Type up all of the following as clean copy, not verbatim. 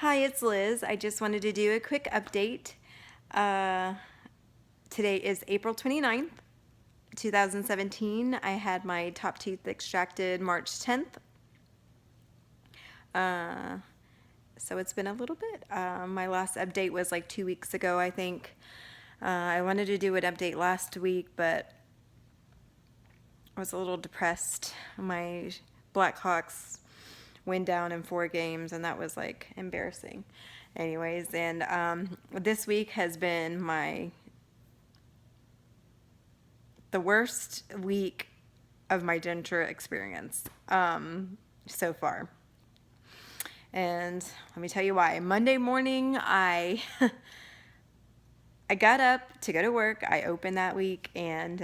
Hi, it's Liz. I just wanted to do a quick update. Uh, Today is April 29th, 2017. I had my top teeth extracted March 10th. Uh, so it's been a little bit. My last update was like 2 weeks ago, I think. I wanted to do an update last week, but I was a little depressed. My Blackhawks went down in 4 games, and that was like embarrassing. Anyways, and this week has been the worst week of my denture experience so far. And let me tell you why. Monday morning, I got up to go to work. I opened that week, and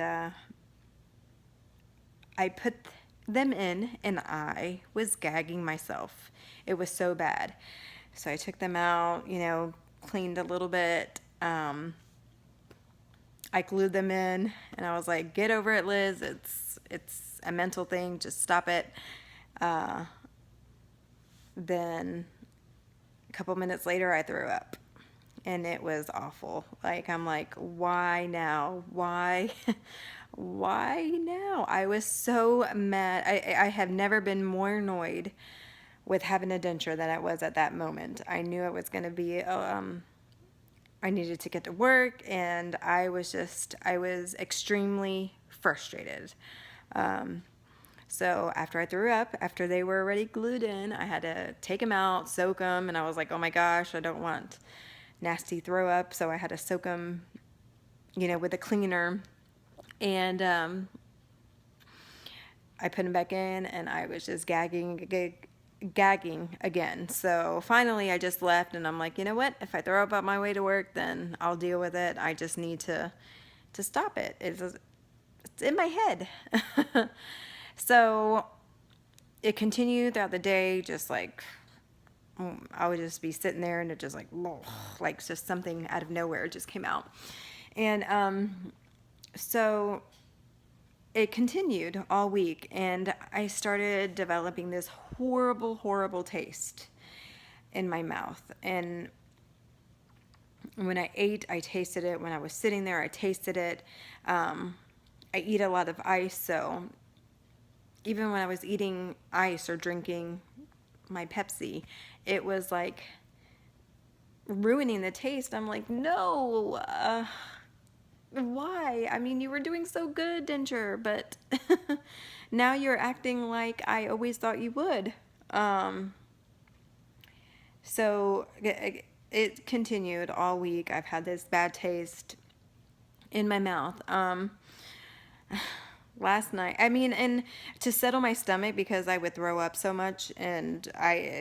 I put them in, and I was gagging myself. It was so bad. So I took them out, cleaned a little bit. I glued them in, and I was like, "Get over it, Liz. It's a mental thing. Just stop it." Uh, then a couple minutes later, I threw up, and it was awful. Like, I'm like, "Why now? Why?" Why now? I was so mad. I have never been more annoyed with having a denture than I was at that moment. I knew it was going to be I needed to get to work, and I was extremely frustrated. Um, so after I threw up, after they were already glued in, I had to take them out, soak them, and I was like, oh my gosh, I don't want nasty throw up. So I had to soak them, with a cleaner. And I put them back in, and I was just gagging again. So finally I just left, and I'm like, you know what? If I throw up on my way to work, then I'll deal with it. I just need to stop it. It's in my head. So it continued throughout the day, just like I would just be sitting there, and it just like just something out of nowhere just came out. And so it continued all week, and I started developing this horrible, horrible taste in my mouth. And when I ate, I tasted it. When I was sitting there, I tasted it. I eat a lot of ice, so even when I was eating ice or drinking my Pepsi, it was like ruining the taste. I'm like, no, why? I mean, you were doing so good, Denture, but now you're acting like I always thought you would. So it continued all week. I've had this bad taste in my mouth. Last night, I mean, and to settle my stomach because I would throw up so much, and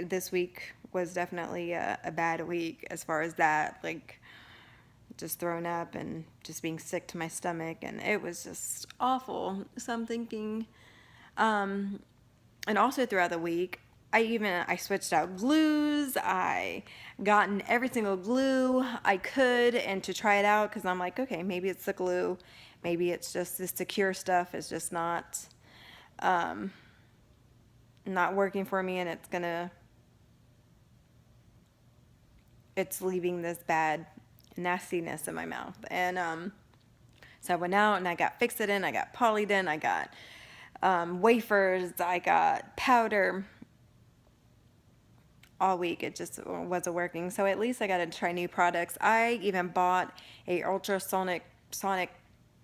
this week was definitely a bad week as far as that, like just throwing up and just being sick to my stomach, and it was just awful. So I'm thinking, and also throughout the week, I switched out glues. I gotten every single glue I could, and to try it out, because I'm like, okay, maybe it's the glue, maybe it's just the secure stuff is just not working for me, and it's leaving this bad nastiness in my mouth. And so I went out and I got Fix-It-In, I got Polydent, I got wafers, I got powder. All week it just wasn't working, so at least I got to try new products. I even bought a ultrasonic sonic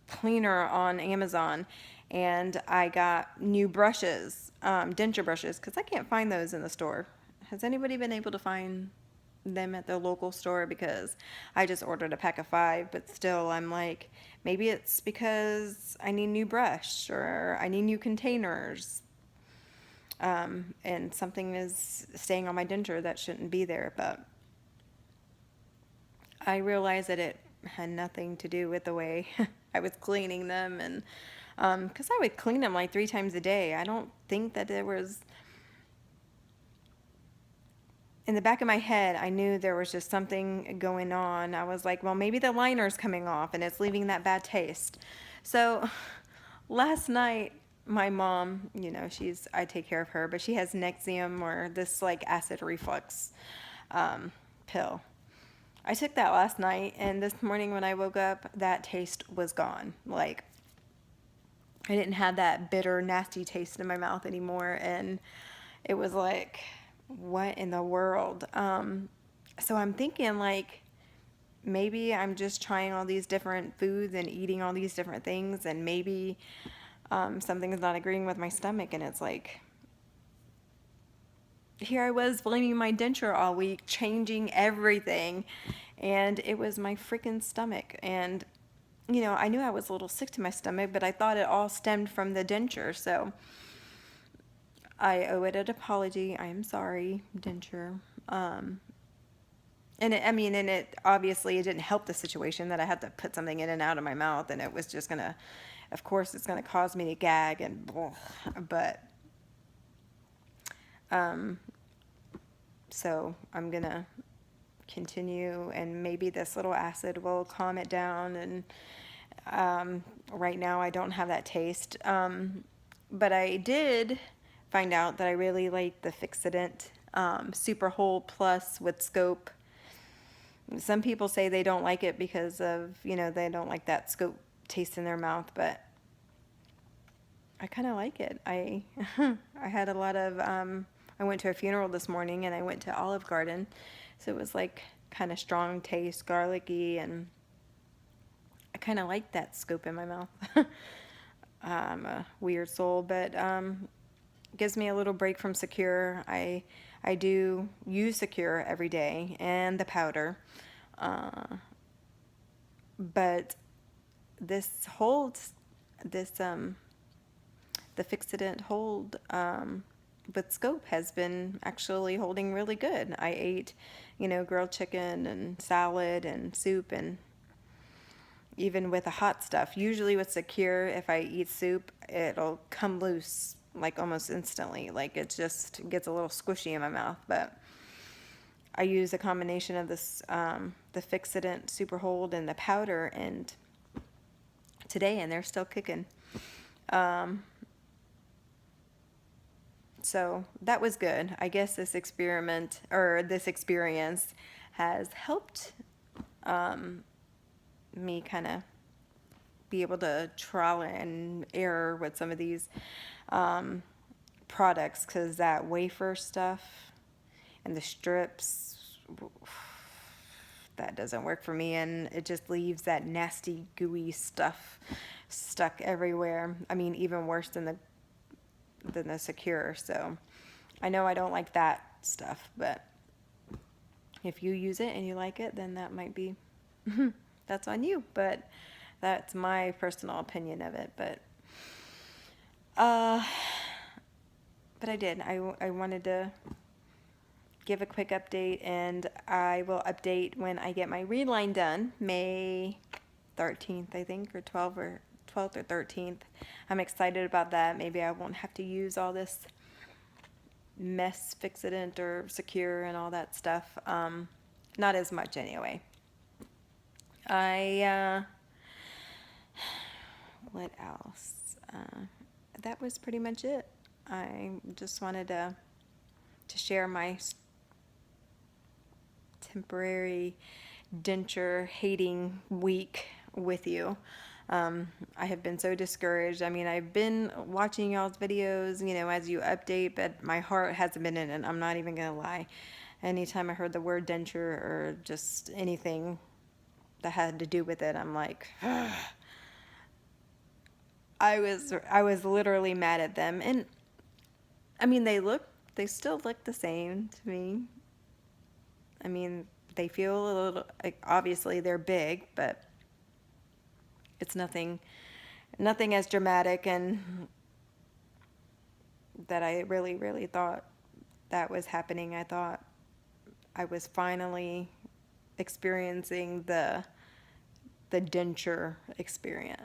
cleaner on Amazon, and I got new brushes, denture brushes, because I can't find those in the store. Has anybody been able to find them at the local store? Because I just ordered a pack of 5, but still I'm like, maybe it's because I need new brush or I need new containers. And something is staying on my denture that shouldn't be there, but I realized that it had nothing to do with the way I was cleaning them, and because I would clean them like 3 times a day. I don't think that there was, in the back of my head, I knew there was just something going on. I was like, well, maybe the liner's coming off and it's leaving that bad taste. So last night, my mom, I take care of her, but she has Nexium, or this like acid reflux. pill. I took that last night, and this morning when I woke up, that taste was gone. Like, I didn't have that bitter, nasty taste in my mouth anymore, and it was like, what in the world? So I'm thinking, like, maybe I'm just trying all these different foods and eating all these different things, and maybe something's not agreeing with my stomach, and it's like, here I was blaming my denture all week, changing everything, and it was my freaking stomach. And, you know, I knew I was a little sick to my stomach, but I thought it all stemmed from the denture, so I owe it an apology. I am sorry, denture. And it obviously it didn't help the situation that I had to put something in and out of my mouth, and it was just gonna, of course, it's gonna cause me to gag and, but, so I'm gonna continue, and maybe this little acid will calm it down. And right now I don't have that taste, but I did find out that I really like the Fixident Super Whole Plus with scope. Some people say they don't like it because of, you know, they don't like that scope taste in their mouth, but I kind of like it. I I had a lot of I went to a funeral this morning, and I went to Olive Garden, so it was like kind of strong taste, garlicky, and I kind of like that scope in my mouth. I'm a weird soul, but gives me a little break from Secure. I do use Secure every day and the powder, but this holds this the Fixident hold with scope has been actually holding really good. I ate, you know, grilled chicken and salad and soup, and even with the hot stuff. Usually with Secure, if I eat soup, it'll come loose like almost instantly. Like it just gets a little squishy in my mouth. But I use a combination of this, the Fixident Super Hold and the powder, and today, and they're still kicking. So that was good. I guess this experiment or this experience has helped me kind of be able to trial and error with some of these products, because that wafer stuff and the strips, that doesn't work for me, and it just leaves that nasty gooey stuff stuck everywhere. I mean, even worse than the Secure. So I know I don't like that stuff, but if you use it and you like it, then that might be that's on you. But that's my personal opinion of it. But I did. I wanted to give a quick update, and I will update when I get my reline done, May 13th, I think, or 12th or 13th. I'm excited about that. Maybe I won't have to use all this mess Fixident or Secure and all that stuff. Not as much anyway. What else? That was pretty much it. I just wanted to share my temporary denture hating week with you. I have been so discouraged. I mean, I've been watching y'all's videos, you know, as you update, but my heart hasn't been in it. I'm not even gonna lie. Anytime I heard the word denture or just anything that had to do with it, I'm like, I was literally mad at them. And I mean, they still look the same to me. I mean, they feel a little, like, obviously they're big, but it's nothing as dramatic, and that I really, really thought that was happening. I thought I was finally experiencing the denture experience.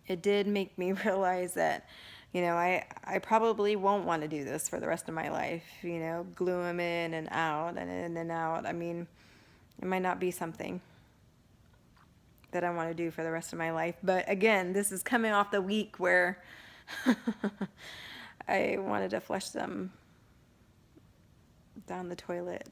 It did make me realize that, you know, I probably won't want to do this for the rest of my life, you know, glue them in and out and in and out. I mean, it might not be something that I want to do for the rest of my life. But again, this is coming off the week where I wanted to flush them down the toilet.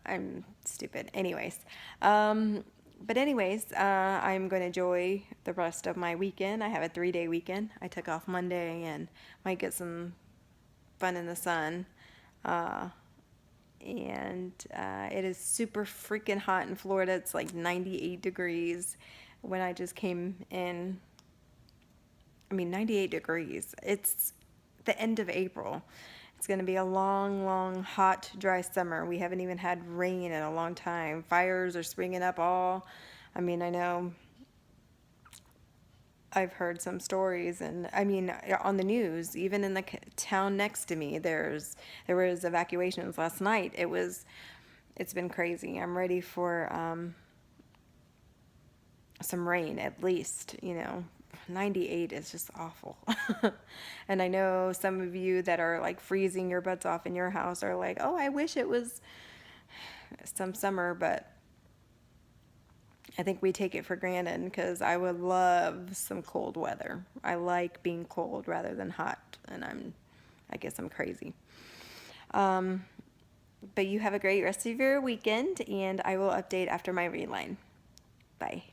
I'm stupid. Anyways, I'm going to enjoy the rest of my weekend. I have a 3-day weekend. I took off Monday and might get some fun in the sun. Uh, and it is super freaking hot in Florida. It's like 98 degrees. When I just came in, 98 degrees. It's the end of April. It's going to be a long, long, hot, dry summer. We haven't even had rain in a long time. Fires are springing up all. I know I've heard some stories, and on the news, even in the town next to me, there was evacuations last night. It's been crazy. I'm ready for some rain at least. 98 is just awful. And I know some of you that are like freezing your butts off in your house are like, oh, I wish it was some summer, but I think we take it for granted because I would love some cold weather. I like being cold rather than hot, and I guess I'm crazy. But you have a great rest of your weekend, and I will update after my read line. Bye.